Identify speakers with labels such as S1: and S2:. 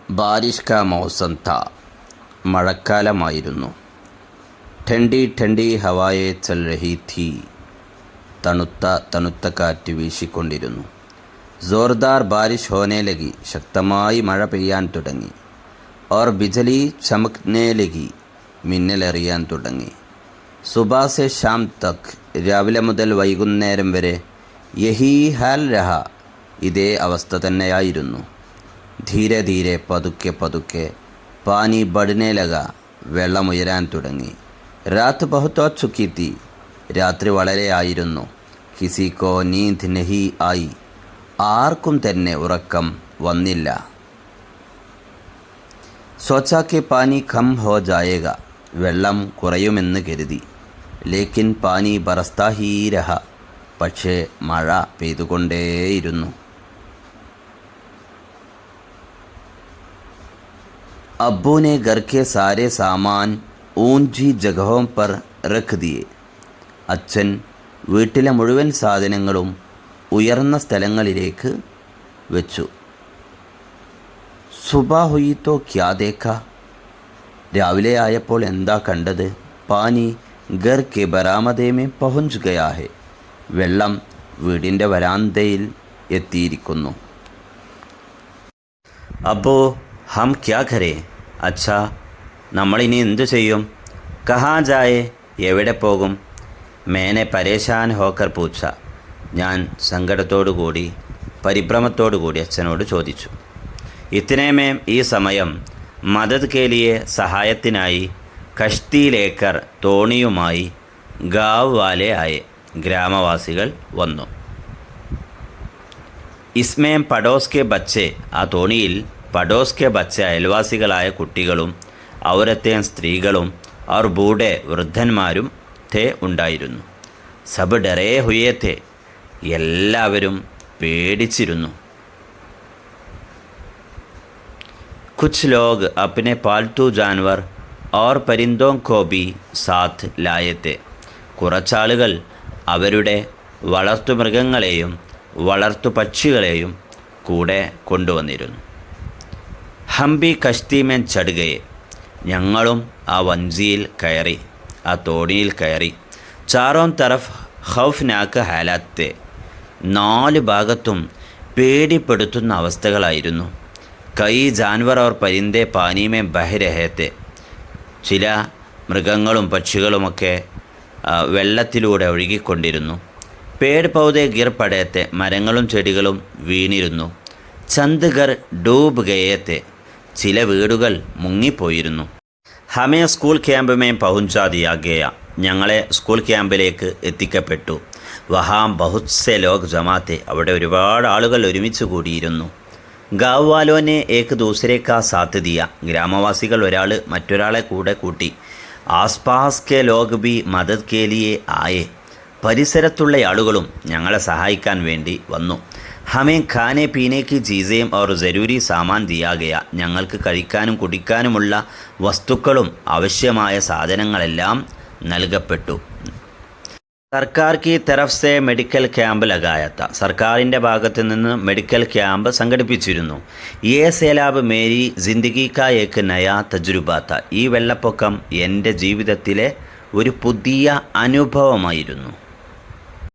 S1: ബാരിഷ് കാ മൗസം താ. മഴക്കാലമായിരുന്നു. ഠണ്ഡി ഠണ്ഡി ഹവായെ ചൽ രഹി ഥീ. തണുത്ത തണുത്ത കാറ്റ് വീശിക്കൊണ്ടിരുന്നു. ജോർദാർ ബാരിഷ് ഹോനെ ലഗി. ശക്തമായി മഴ പെയ്യാൻ തുടങ്ങി. ഓർ ബിജലി ചമക്നെ ലഗി. മിന്നലെറിയാൻ തുടങ്ങി. സുബാ സെ ഷാം തക്. രാവിലെ മുതൽ വൈകുന്നേരം വരെ യഹി ഹാൽ രഹ. ഇതേ അവസ്ഥ തന്നെയായിരുന്നു. ധീരെ ധീരെ പതുക്കെ പതുക്കെ പാനി ബഡ്നെ ലഗ. വെള്ളമുയരാൻ തുടങ്ങി. രാത്ത് ബഹുത് ഹോ ചുക്കി തീ. രാത്രി വളരെ ആയിരുന്നു. കിസിക്കോ നീന്ത് നഹി ആയി. ആർക്കും തന്നെ ഉറക്കം വന്നില്ല. സോച്ചാ കെ പാനി കം ഹോ ജായേഗ. വെള്ളം കുറയുമെന്ന് കരുതി. ലേക്കിൻ പാനി ബറസ്താ ഹീ രഹ. പക്ഷേ മഴ പെയ്തുകൊണ്ടേയിരുന്നു. अब्बू ने घर के सारे सामान ऊंची जगहों पर रख दिए. അച്ഛൻ വീട്ടിലെ മുഴുവൻ സാധനങ്ങളും ഉയർന്ന സ്ഥലങ്ങളിലേക്ക് വെച്ചു. സുബാ ഹുയി തോ ക്യാ ദേഖ. രാവിലെ ആയപ്പോൾ എന്താ കണ്ടത്? പാനി ഘർ കെ ബരാമദേ മേ പഹുഞ്ച് ഗയാ ഹെ. വെള്ളം വീടിൻ്റെ വരാന്തയിൽ എത്തിയിരിക്കുന്നു. അബ്ബോ ഹം ക്യാ കരേ. അച്ഛാ, നമ്മളിനി എന്തു ചെയ്യും? കഹാ ജായേ. എവിടെ പോകും? മേനെ പരേശാൻ ഹോക്കർ പൂച്ച. ഞാൻ സങ്കടത്തോടുകൂടി പരിഭ്രമത്തോടുകൂടി അച്ഛനോട് ചോദിച്ചു. ഇത്തനേമേം ഈ സമയം മദദ് കേലിയെ സഹായത്തിനായി കഷ്തിയിലേക്കർ തോണിയുമായി ഗാവ് വാലെ ആയെ. ഗ്രാമവാസികൾ വന്നു. ഇസ്മേം പഡോസ് കെ ബച്ചെ. ആ തോണിയിൽ പഡോസ് കെ ബച്ച അയൽവാസികളായ കുട്ടികളും ഔരത്തേൻ സ്ത്രീകളും അവർ ബൂഢെ വൃദ്ധന്മാരും ഉണ്ടായിരുന്നു. സബ് ഡരേ ഹുയേ ഥേ. എല്ലാവരും പേടിച്ചിരുന്നു. കുച്ച് ലോഗ് അപ്നെ പാൽത്തു ജാൻവർ ഓർ പരിന്തോ കോ ബി സാത്ത് ലായേ ഥേ. കുറച്ചാളുകൾ അവരുടെ വളർത്തുമൃഗങ്ങളെയും വളർത്തു പക്ഷികളെയും കൂടെ കൊണ്ടുവന്നിരുന്നു. ഹംബി കഷ്തിമേൻ ചടുകയെ. ഞങ്ങളും ആ വഞ്ചിയിൽ കയറി, ആ തോണിയിൽ കയറി. ചാരോം തറഫ് ഖൗഫ്നാക്ക് ഹാലാത്തെ. നാല് ഭാഗത്തും പേടിപ്പെടുത്തുന്ന അവസ്ഥകളായിരുന്നു. കൈ ജാൻവർ ഓർ പരിന്തേ പാനീമേ ബഹരഹത്തെ. ചില മൃഗങ്ങളും പക്ഷികളുമൊക്കെ വെള്ളത്തിലൂടെ ഒഴുകിക്കൊണ്ടിരുന്നു. പേട് പൗതേ ഗിർ പടയത്തെ. മരങ്ങളും ചെടികളും വീണിരുന്നു. ചന്ദ് ഘർ ഡൂബ് ഗയത്തെ. ചില വീടുകൾ മുങ്ങിപ്പോയിരുന്നു. ഹമേ school camp may പഹുഞ്ചാ Diya Gaya. ഞങ്ങളെ സ്കൂൾ ക്യാമ്പിലേക്ക് എത്തിക്കപ്പെട്ടു. വഹാം ബഹുത് സെ ലോഗ് ജമാത്തെ. അവിടെ ഒരുപാട് ആളുകൾ ഒരുമിച്ച് കൂടിയിരുന്നു. ഗാവ് വാലോനെ ഏക് ദൂസരെ കാ സാത്ത് ദിയ. ഗ്രാമവാസികൾ ഒരാൾ മറ്റൊരാളെ കൂടെ കൂട്ടി. ആസ്പാസ് കെ ലോഗ് ബി മദദ് കെ ലിയെ ആയേ. പരിസരത്തുള്ള ആളുകളും ഞങ്ങളെ സഹായിക്കാൻ വേണ്ടി വന്നു. ഹമേ ഖാനെ പീനെ കി ചീസേം ഓർ ജരൂരി സാമാൻ ദിയാ ഗയ. ഞങ്ങൾക്ക് കഴിക്കാനും കുടിക്കാനുമുള്ള വസ്തുക്കളും ആവശ്യമായ സാധനങ്ങളെല്ലാം നൽകപ്പെട്ടു. സർക്കാർ കി തരഫ് സെ മെഡിക്കൽ ക്യാമ്പ് ലഗായത്ത. സർക്കാരിൻ്റെ ഭാഗത്തു നിന്ന് മെഡിക്കൽ ക്യാമ്പ് സംഘടിപ്പിച്ചിരുന്നു. യേ സേലാബ് മേരി ജിന്ദഗി കാ ഏക് നയാ തജുരുബാത്ത. ഈ വെള്ളപ്പൊക്കം എൻ്റെ ജീവിതത്തിലെ ഒരു പുതിയ അനുഭവമായിരുന്നു.